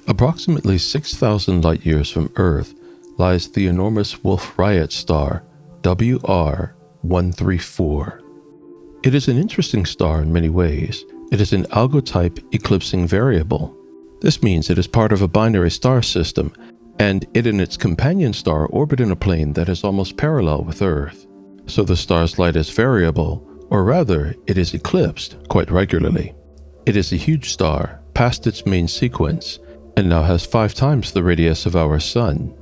Approximately 6,000 light-years from Earth lies the enormous Wolf-Rayet star, WR134. It is an interesting star in many ways. It is an algo-type eclipsing variable. This means it is part of a binary star system, and it and its companion star orbit in a plane that is almost parallel with Earth. So the star's light is variable, or rather, it is eclipsed quite regularly. It is a huge star, past its main sequence, and now has 5 times the radius of our Sun.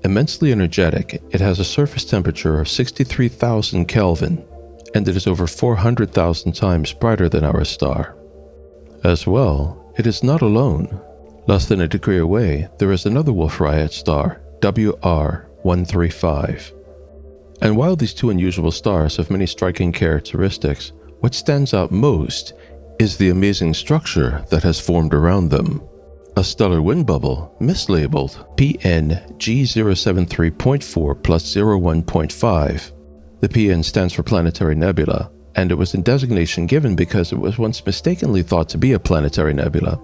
Immensely energetic, it has a surface temperature of 63,000 Kelvin, and it is over 400,000 times brighter than our star. As well, it is not alone. Less than a degree away, there is another Wolf-Rayet star, WR135. And while these two unusual stars have many striking characteristics, what stands out most is the amazing structure that has formed around them. A stellar wind bubble, mislabeled PN-G073.4 plus 01.5. The PN stands for Planetary Nebula, and it was a designation given because it was once mistakenly thought to be a planetary nebula.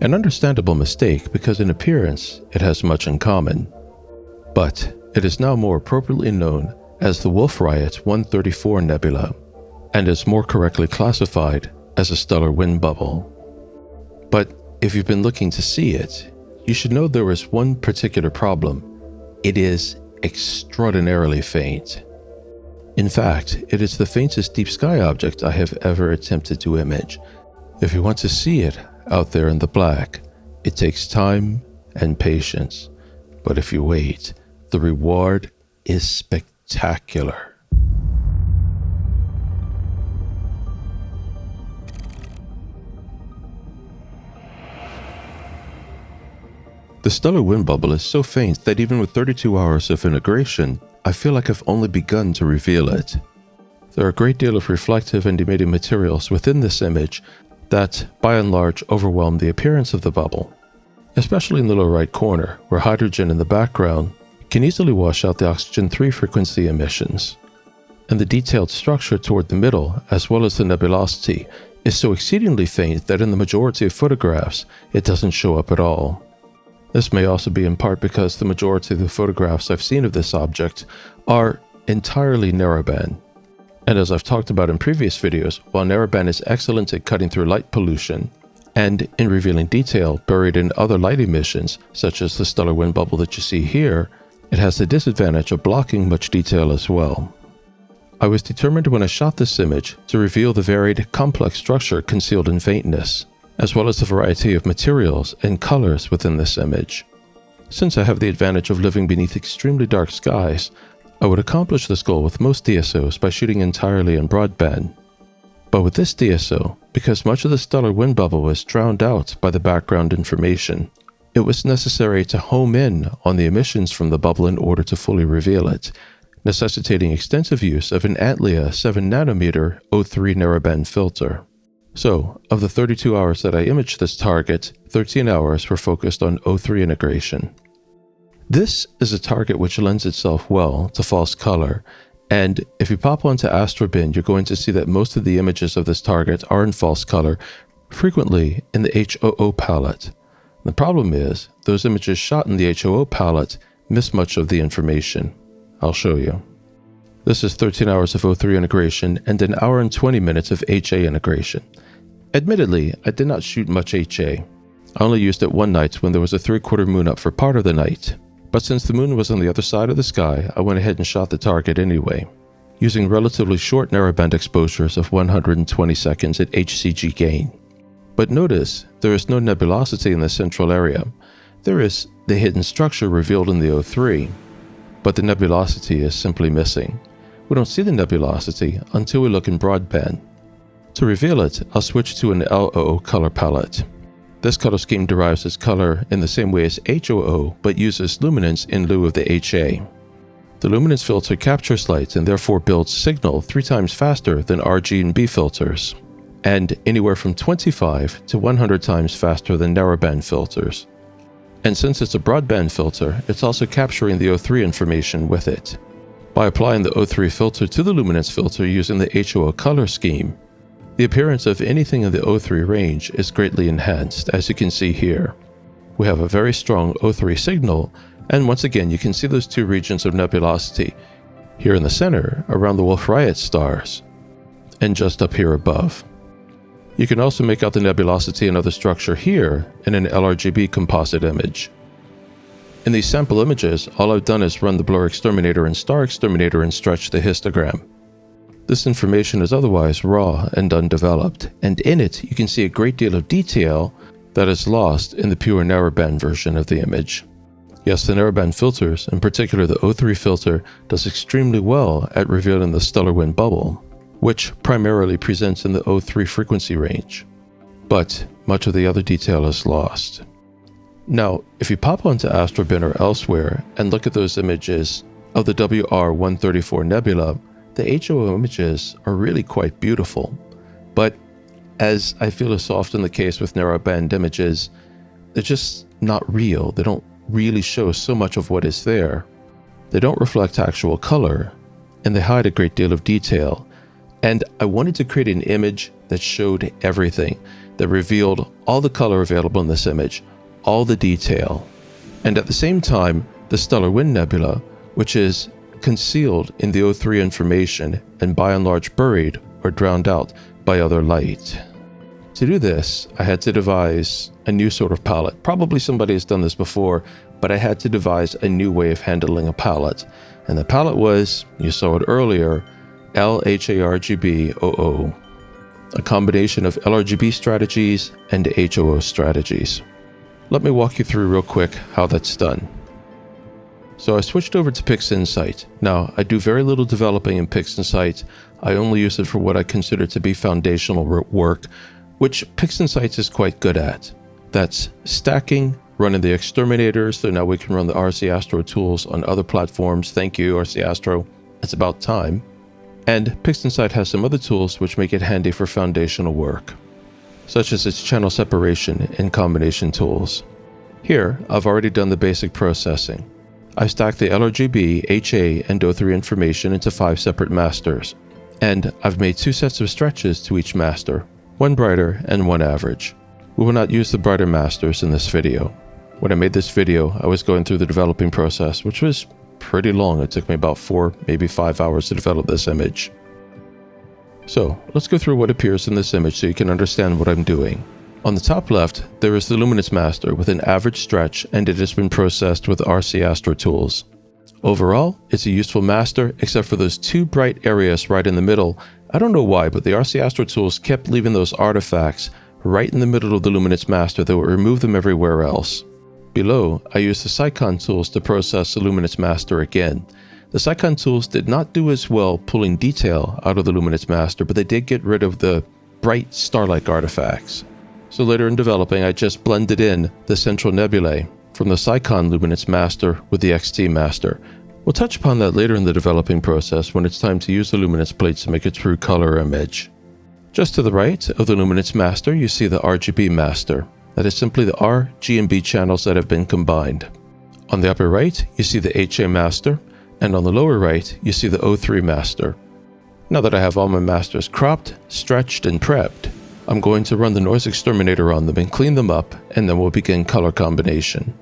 An understandable mistake because in appearance it has much in common. But it is now more appropriately known as the Wolf-Rayet 134 Nebula, and is more correctly classified as a stellar wind bubble. But if you've been looking to see it, you should know there is one particular problem. It is extraordinarily faint. In fact, it is the faintest deep sky object I have ever attempted to image. If you want to see it out there in the black, it takes time and patience. But if you wait, the reward is spectacular. The stellar wind bubble is so faint that even with 32 hours of integration, I feel like I've only begun to reveal it. There are a great deal of reflective and emitting materials within this image that, by and large, overwhelm the appearance of the bubble, especially in the lower right corner, where hydrogen in the background can easily wash out the oxygen 3 frequency emissions. And the detailed structure toward the middle, as well as the nebulosity, is so exceedingly faint that in the majority of photographs, it doesn't show up at all. This may also be in part because the majority of the photographs I've seen of this object are entirely narrowband. And as I've talked about in previous videos, while narrowband is excellent at cutting through light pollution, and in revealing detail buried in other light emissions, such as the stellar wind bubble that you see here, it has the disadvantage of blocking much detail as well. I was determined when I shot this image to reveal the varied, complex structure concealed in faintness, as well as the variety of materials and colors within this image. Since I have the advantage of living beneath extremely dark skies, I would accomplish this goal with most DSOs by shooting entirely in broadband. But with this DSO, because much of the stellar wind bubble was drowned out by the background information, it was necessary to home in on the emissions from the bubble in order to fully reveal it, necessitating extensive use of an Antlia 7nm O3 narrowband filter. So, of the 32 hours that I imaged this target, 13 hours were focused on O3 integration. This is a target which lends itself well to false color, and if you pop onto Astrobin, you're going to see that most of the images of this target are in false color, frequently in the HOO palette. The problem is, those images shot in the HOO palette miss much of the information. I'll show you. This is 13 hours of O3 integration and an hour and 20 minutes of HA integration. Admittedly, I did not shoot much HA. I only used it one night when there was a 3/4 moon up for part of the night. But since the moon was on the other side of the sky, I went ahead and shot the target anyway, using relatively short narrowband exposures of 120 seconds at HCG gain. But notice, there is no nebulosity in the central area. There is the hidden structure revealed in the O3, but the nebulosity is simply missing. We don't see the nebulosity until we look in broadband. To reveal it, I'll switch to an LOO color palette. This color scheme derives its color in the same way as HOO, but uses luminance in lieu of the HA. The luminance filter captures light and therefore builds signal 3 times faster than RG and B filters, and anywhere from 25 to 100 times faster than narrowband filters. And since it's a broadband filter, it's also capturing the O3 information with it. By applying the O3 filter to the luminance filter using the HOO color scheme, the appearance of anything in the O3 range is greatly enhanced, as you can see here. we have a very strong O3 signal, and once again you can see those two regions of nebulosity, here in the center around the Wolf-Rayet stars, and just up here above. You can also make out the nebulosity and other structure here in an LRGB composite image. In these sample images, all I've done is run the blur exterminator and star exterminator and stretch the histogram. This information is otherwise raw and undeveloped, and in it you can see a great deal of detail that is lost in the pure narrowband version of the image. Yes, the narrowband filters, in particular the O3 filter, does extremely well at revealing the stellar wind bubble, which primarily presents in the O3 frequency range. But much of the other detail is lost. Now, if you pop onto Astrobin or elsewhere and look at those images of the WR134 nebula, the HOO images are really quite beautiful. But as I feel is often the case with narrowband images, they're just not real. They don't really show so much of what is there. They don't reflect actual color, and they hide a great deal of detail. And I wanted to create an image that showed everything, that revealed all the color available in this image, all the detail, and at the same time, the stellar wind nebula, which is concealed in the O3 information and by and large buried or drowned out by other light. To do this, I had to devise a new sort of palette. Probably somebody has done this before, but I had to devise a new way of handling a palette. And the palette was, you saw it earlier, LHARGB00, a combination of LRGB strategies and HOO strategies. Let me walk you through real quick how that's done. So I switched over to PixInsight. Now, I do very little developing in PixInsight. I only use it for what I consider to be foundational work, which PixInsight is quite good at. That's stacking, running the exterminators, so now we can run the RC Astro tools on other platforms. Thank you, RC Astro. It's about time. And PixInsight has some other tools which make it handy for foundational work, such as its channel separation and combination tools. Here, I've already done the basic processing. I've stacked the LRGB, HA, and O3 information into 5 separate masters, and I've made 2 sets of stretches to each master, one brighter and one average. We will not use the brighter masters in this video. When I made this video, I was going through the developing process, which was pretty long. It took me about 4, maybe 5 hours to develop this image. So let's go through what appears in this image so you can understand what I'm doing. On the top left, there is the Luminance master with an average stretch, and it has been processed with RC Astro tools. Overall, it's a useful master except for those 2 bright areas right in the middle. I don't know why, but the RC Astro tools kept leaving those artifacts right in the middle of the Luminance master that would remove them everywhere else. Below, I used the Cycon tools to process the Luminance master again. The Cycon tools did not do as well pulling detail out of the Luminance master, but they did get rid of the bright star-like artifacts. So later in developing, I just blended in the central nebulae from the Cycon Luminance master with the XT master. We'll touch upon that later in the developing process when it's time to use the Luminance plates to make a true color image. Just to the right of the Luminance master, you see the RGB master. That is simply the R, G, and B channels that have been combined. On the upper right, you see the HA master, and on the lower right, you see the O3 master. Now that I have all my masters cropped, stretched, and prepped, I'm going to run the noise exterminator on them and clean them up, and then we'll begin color combination.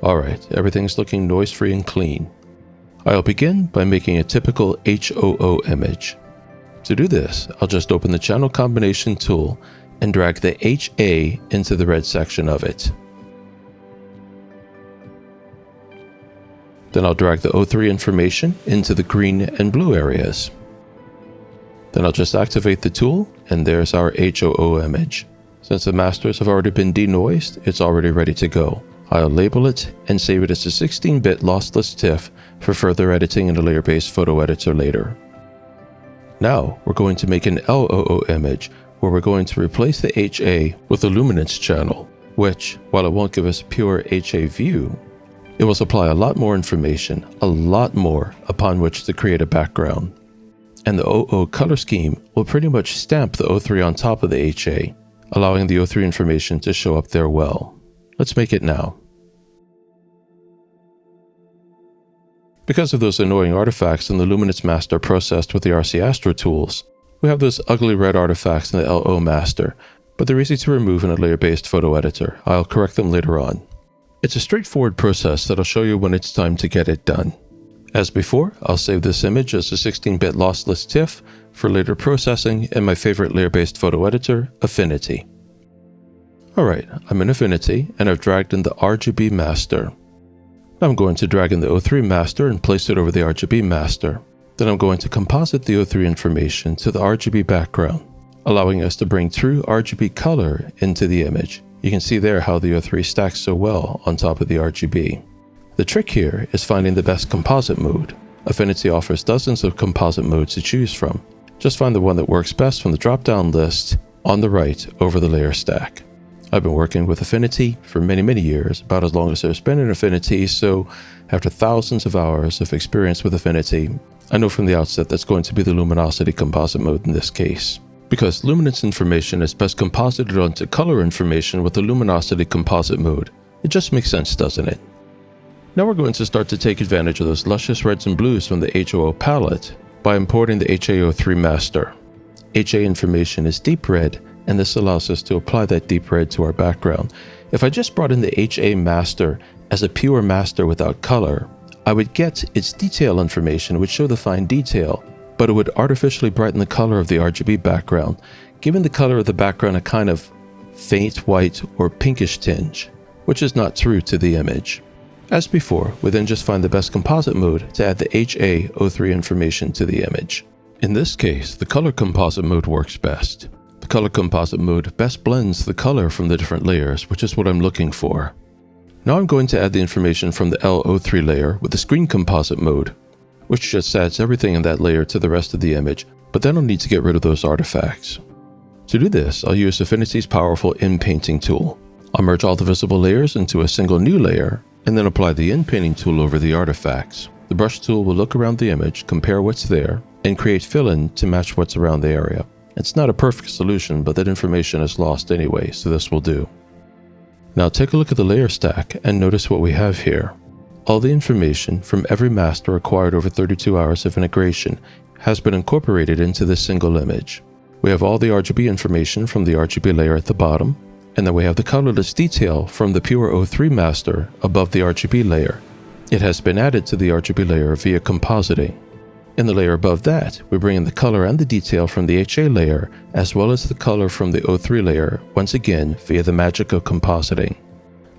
Alright, everything's looking noise-free and clean. I'll begin by making a typical HOO image. To do this, I'll just open the channel combination tool and drag the HA into the red section of it. Then I'll drag the O3 information into the green and blue areas. Then I'll just activate the tool, and there's our HOO image. Since the masters have already been denoised, it's already ready to go. I'll label it and save it as a 16-bit lossless TIFF for further editing in a layer-based photo editor later. Now we're going to make an LOO image where we're going to replace the HA with the luminance channel, which, while it won't give us a pure HA view, it will supply a lot more information, a lot more upon which to create a background. And the OO color scheme will pretty much stamp the O3 on top of the HA, allowing the O3 information to show up there well. Let's make it now. Because of those annoying artifacts in the Luminance master processed with the RC Astro tools, we have those ugly red artifacts in the LO master, but they're easy to remove in a layer-based photo editor. I'll correct them later on. It's a straightforward process that I'll show you when it's time to get it done. As before, I'll save this image as a 16-bit lossless TIFF for later processing in my favorite layer-based photo editor, Affinity. Alright, I'm in Affinity and I've dragged in the RGB master. Now I'm going to drag in the O3 master and place it over the RGB master. Then I'm going to composite the O3 information to the RGB background, allowing us to bring true RGB color into the image. You can see there how the O3 stacks so well on top of the RGB. The trick here is finding the best composite mode. Affinity offers dozens of composite modes to choose from. Just find the one that works best from the drop-down list on the right over the layer stack. I've been working with Affinity for many years, about as long as there's been an Affinity, so after thousands of hours of experience with Affinity, I know from the outset that's going to be the Luminosity composite mode in this case. Because luminance information is best composited onto color information with the Luminosity composite mode. It just makes sense, doesn't it? Now we're going to start to take advantage of those luscious reds and blues from the HOO palette by importing the HA03 master. HA information is deep red, and this allows us to apply that deep red to our background. If I just brought in the HA master as a pure master without color, I would get its detail information, which show the fine detail, but it would artificially brighten the color of the RGB background, giving the color of the background a kind of faint white or pinkish tinge, which is not true to the image. As before, we then just find the best composite mode to add the HA03 information to the image. In this case, the color composite mode works best. The color composite mode best blends the color from the different layers, which is what I'm looking for. Now I'm going to add the information from the LO3 layer with the screen composite mode, which just adds everything in that layer to the rest of the image, but then I'll need to get rid of those artifacts. To do this, I'll use Affinity's powerful in-painting tool. I'll merge all the visible layers into a single new layer, and then apply the in-painting tool over the artifacts. The brush tool will look around the image, compare what's there, and create fill-in to match what's around the area. It's not a perfect solution, but that information is lost anyway, so this will do. Now take a look at the layer stack and notice what we have here. All the information from every master acquired over 32 hours of integration has been incorporated into this single image. We have all the RGB information from the RGB layer at the bottom, and then we have the colorless detail from the pure O3 master above the RGB layer. It has been added to the RGB layer via compositing. In the layer above that, we bring in the color and the detail from the HA layer, as well as the color from the O3 layer, once again via the magic of compositing.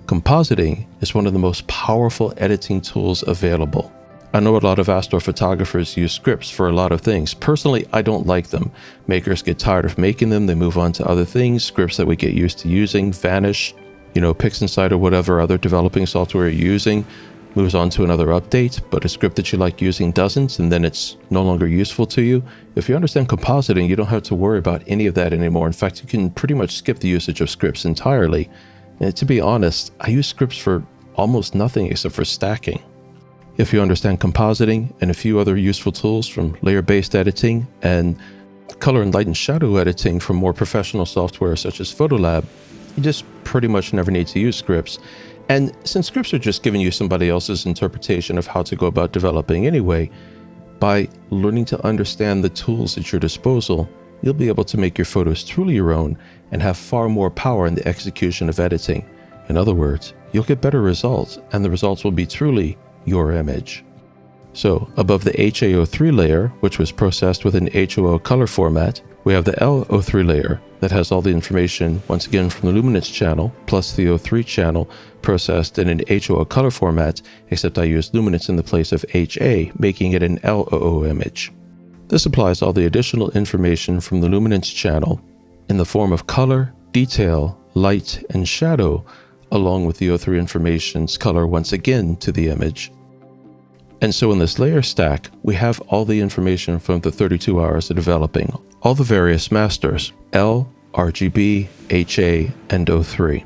Compositing is one of the most powerful editing tools available. I know a lot of astrophotographers use scripts for a lot of things. Personally, I don't like them. Makers get tired of making them, they move on to other things. Scripts that we get used to using vanish. PixInsight or whatever other developing software you're using moves on to another update, but a script that you like using doesn't, and then it's no longer useful to you. If you understand compositing, you don't have to worry about any of that anymore. In fact, you can pretty much skip the usage of scripts entirely. And to be honest, I use scripts for almost nothing except for stacking. If you understand compositing and a few other useful tools from layer-based editing and color and light and shadow editing from more professional software such as Photolab, you just pretty much never need to use scripts. And since scripts are just giving you somebody else's interpretation of how to go about developing anyway, by learning to understand the tools at your disposal, you'll be able to make your photos truly your own and have far more power in the execution of editing. In other words, you'll get better results, and the results will be truly your image. So above the HA03 layer, which was processed with an HOO color format, we have the LO3 layer that has all the information, once again from the luminance channel, plus the O3 channel, processed in an HOO color format, except I used luminance in the place of HA, making it an LOO image. This applies all the additional information from the luminance channel in the form of color, detail, light, and shadow, along with the O3 information's color once again to the image. And so in this layer stack, we have all the information from the 32 hours of developing, all the various masters, L, RGB, HA, and O3.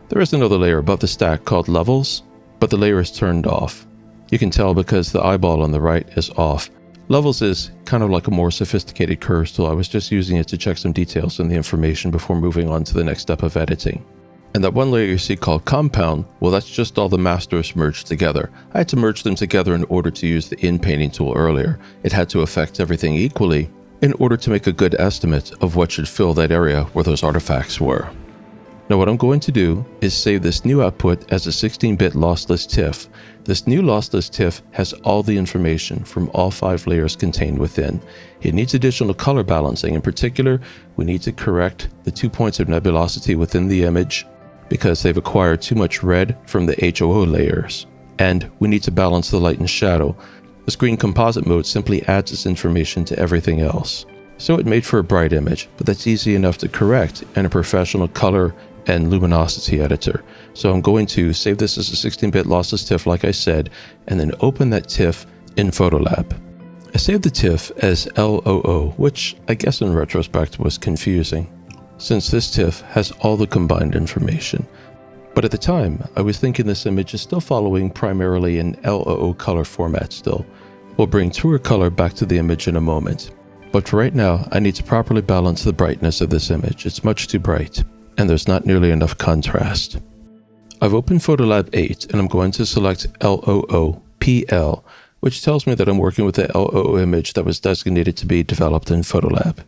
There is another layer above the stack called Levels, but the layer is turned off. You can tell because the eyeball on the right is off. Levels is kind of like a more sophisticated curves tool. I was just using it to check some details in the information before moving on to the next step of editing. And that one layer you see called Compound, well, that's just all the masters merged together. I had to merge them together in order to use the in-painting tool earlier. It had to affect everything equally, in order to make a good estimate of what should fill that area where those artifacts were. Now what I'm going to do is save this new output as a 16-bit lossless TIFF. This new lossless TIFF has all the information from all 5 layers contained within. It needs additional color balancing. In particular, we need to correct the 2 points of nebulosity within the image because they've acquired too much red from the HOO layers. And we need to balance the light and shadow. The screen composite mode simply adds this information to everything else. So it made for a bright image, but that's easy enough to correct in a professional color and luminosity editor. So I'm going to save this as a 16-bit lossless TIFF like I said, and then open that TIFF in Photolab. I saved the TIFF as LOO, which I guess in retrospect was confusing, since this TIFF has all the combined information. But at the time, I was thinking this image is still following primarily an LOO color format still. We'll bring truer color back to the image in a moment. But for right now, I need to properly balance the brightness of this image. It's much too bright, and there's not nearly enough contrast. I've opened Photolab 8 and I'm going to select LOO PL, which tells me that I'm working with the LOO image that was designated to be developed in Photolab.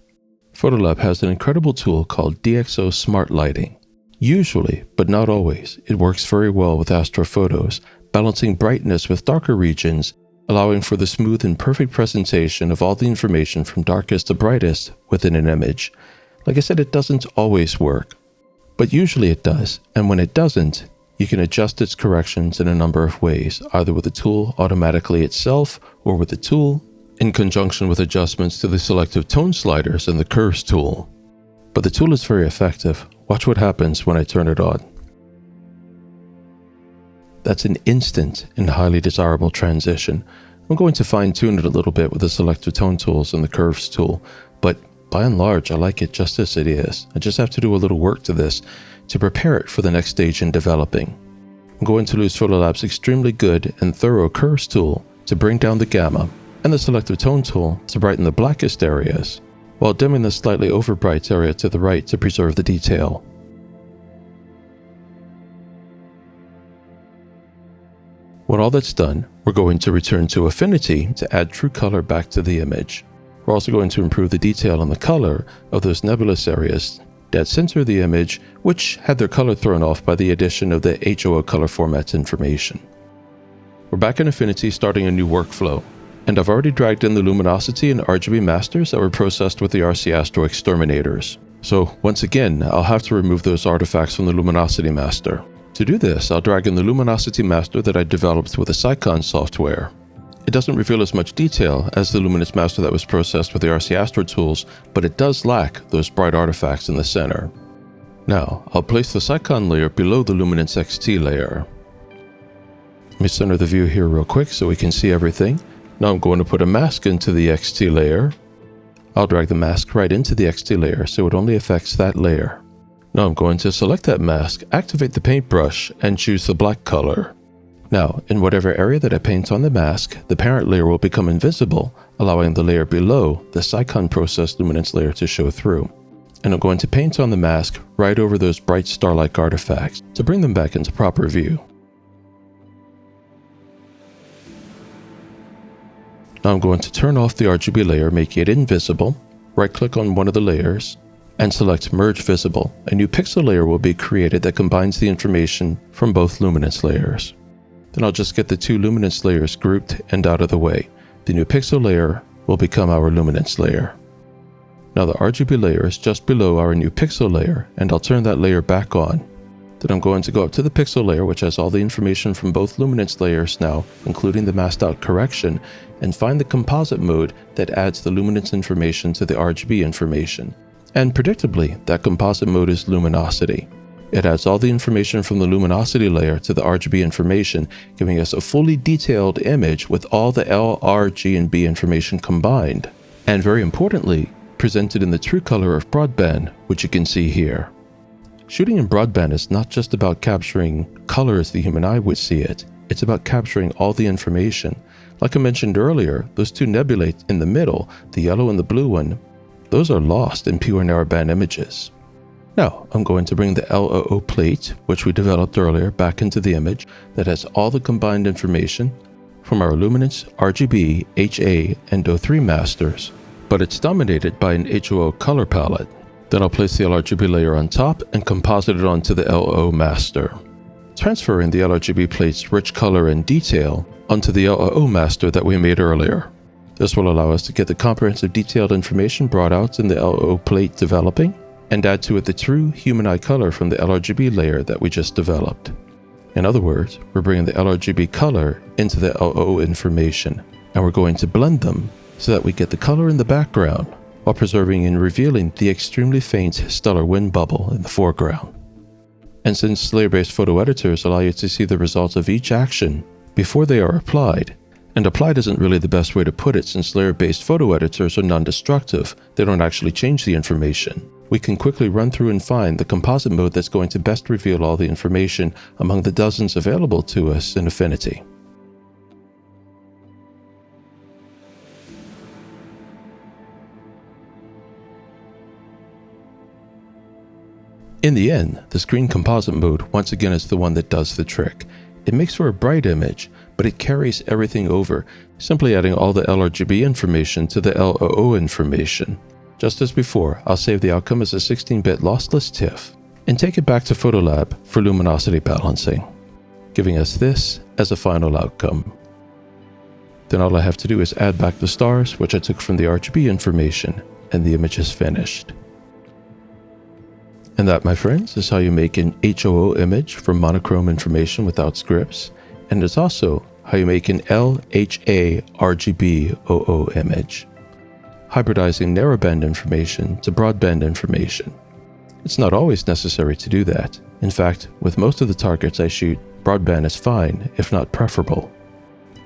Photolab has an incredible tool called DxO Smart Lighting. Usually, but not always, it works very well with astrophotos, balancing brightness with darker regions, allowing for the smooth and perfect presentation of all the information from darkest to brightest within an image. Like I said, it doesn't always work, but usually it does, and when it doesn't, you can adjust its corrections in a number of ways, either with the tool automatically itself or with the tool in conjunction with adjustments to the selective tone sliders and the curves tool. But the tool is very effective. Watch what happens when I turn it on. That's an instant and highly desirable transition. I'm going to fine-tune it a little bit with the selective tone tools and the curves tool, but by and large, I like it just as it is. I just have to do a little work to this to prepare it for the next stage in developing. I'm going to use Photolab's extremely good and thorough curves tool to bring down the gamma, and the selective tone tool to brighten the blackest areas, while dimming the slightly overbright area to the right to preserve the detail. When all that's done, we're going to return to Affinity to add true color back to the image. We're also going to improve the detail and the color of those nebulous areas dead center of the image, which had their color thrown off by the addition of the HOO color format information. We're back in Affinity starting a new workflow, and I've already dragged in the luminosity and RGB masters that were processed with the RC Astro exterminators. So once again, I'll have to remove those artifacts from the luminosity master. To do this, I'll drag in the luminosity master that I developed with the Cycon software. It doesn't reveal as much detail as the luminance master that was processed with the RC Astro tools, but it does lack those bright artifacts in the center. Now, I'll place the Cycon layer below the Luminance XT layer. Let me center the view here real quick so we can see everything. Now I'm going to put a mask into the XT layer. I'll drag the mask right into the XT layer so it only affects that layer. Now I'm going to select that mask, activate the paintbrush, and choose the black color. Now, in whatever area that I paint on the mask, the parent layer will become invisible, allowing the layer below the Cycon processed luminance layer to show through. And I'm going to paint on the mask right over those bright star-like artifacts to bring them back into proper view. Now I'm going to turn off the RGB layer, making it invisible, right-click on one of the layers, and select Merge Visible. A new pixel layer will be created that combines the information from both luminance layers. Then I'll just get the two luminance layers grouped and out of the way. The new pixel layer will become our luminance layer. Now the RGB layer is just below our new pixel layer, and I'll turn that layer back on. Then I'm going to go up to the pixel layer, which has all the information from both luminance layers now, including the masked out correction, and find the composite mode that adds the luminance information to the RGB information. And predictably, that composite mode is luminosity. It adds all the information from the luminosity layer to the RGB information, giving us a fully detailed image with all the L, R, G, and B information combined. And very importantly, presented in the true color of Broadband, which you can see here. Shooting in Broadband is not just about capturing color as the human eye would see it. It's about capturing all the information. Like I mentioned earlier, those two nebulae in the middle, the yellow and the blue one, those are lost in pure narrowband images. Now, I'm going to bring the LOO plate, which we developed earlier, back into the image that has all the combined information from our luminance, RGB, HA, and O3 masters, but it's dominated by an HOO color palette. Then I'll place the LRGB layer on top and composite it onto the LOO master, transferring the LRGB plate's rich color and detail onto the LOO master that we made earlier. This will allow us to get the comprehensive detailed information brought out in the LOO plate developing, and add to it the true human eye color from the LRGB layer that we just developed. In other words, we're bringing the LRGB color into the LOO information, and we're going to blend them so that we get the color in the background while preserving and revealing the extremely faint stellar wind bubble in the foreground. And since layer-based photo editors allow you to see the results of each action before they are applied, and applied isn't really the best way to put it since layer-based photo editors are non-destructive, they don't actually change the information, we can quickly run through and find the composite mode that's going to best reveal all the information among the dozens available to us in Affinity. In the end, the screen composite mode once again is the one that does the trick. It makes for a bright image, but it carries everything over, simply adding all the LRGB information to the LOO information. Just as before, I'll save the outcome as a 16-bit lossless TIFF and take it back to Photolab for luminosity balancing, giving us this as a final outcome. Then all I have to do is add back the stars, which I took from the RGB information, and the image is finished. And that, my friends, is how you make an HOO image from monochrome information without scripts, and it's also how you make an LHA RGB OO image, hybridizing narrowband information to broadband information. It's not always necessary to do that. In fact, with most of the targets I shoot, broadband is fine, if not preferable.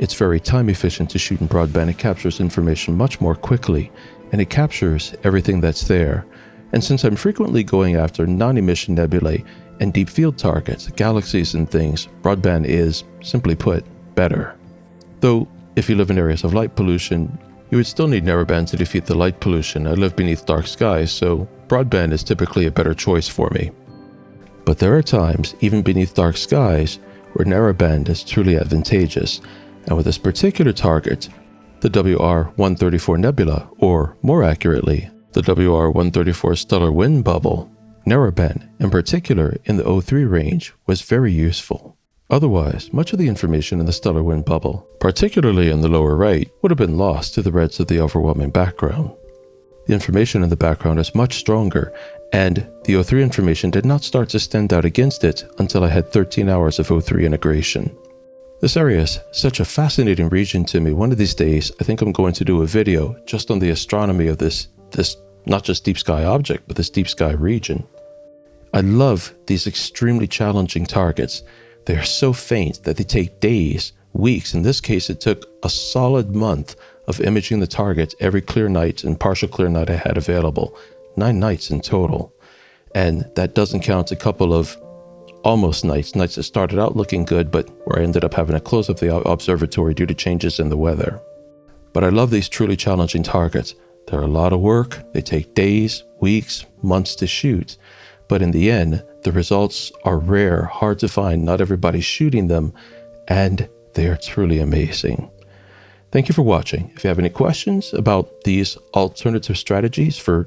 It's very time efficient to shoot in broadband. It captures information much more quickly, and it captures everything that's there. And since I'm frequently going after non-emission nebulae and deep field targets, galaxies and things, broadband is, simply put, better. Though, if you live in areas of light pollution, you would still need narrowband to defeat the light pollution. I live beneath dark skies, so broadband is typically a better choice for me. But there are times, even beneath dark skies, where narrowband is truly advantageous, and with this particular target, the WR-134 nebula, or more accurately, the WR-134 stellar wind bubble, narrowband, in particular in the O3 range, was very useful. Otherwise, much of the information in the stellar wind bubble, particularly in the lower right, would have been lost to the reds of the overwhelming background. The information in the background is much stronger, and the O3 information did not start to stand out against it until I had 13 hours of O3 integration. This area is such a fascinating region to me. One of these days, I think I'm going to do a video just on the astronomy of this not just deep sky object, but this deep sky region. I love these extremely challenging targets. They are so faint that they take days, weeks. In this case, it took a solid month of imaging the targets every clear night and partial clear night I had available. 9 nights in total. And that doesn't count a couple of almost nights that started out looking good, but where I ended up having to close up the observatory due to changes in the weather. But I love these truly challenging targets. They're a lot of work. They take days, weeks, months to shoot. But in the end, the results are rare, hard to find. Not everybody's shooting them, and they are truly amazing. Thank you for watching. If you have any questions about these alternative strategies for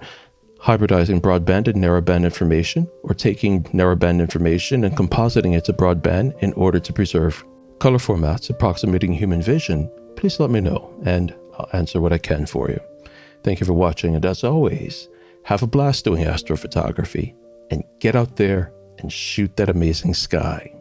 hybridizing broadband and narrowband information, or taking narrowband information and compositing it to broadband in order to preserve color formats approximating human vision, please let me know, and I'll answer what I can for you. Thank you for watching, and as always, have a blast doing astrophotography, and get out there and shoot that amazing sky.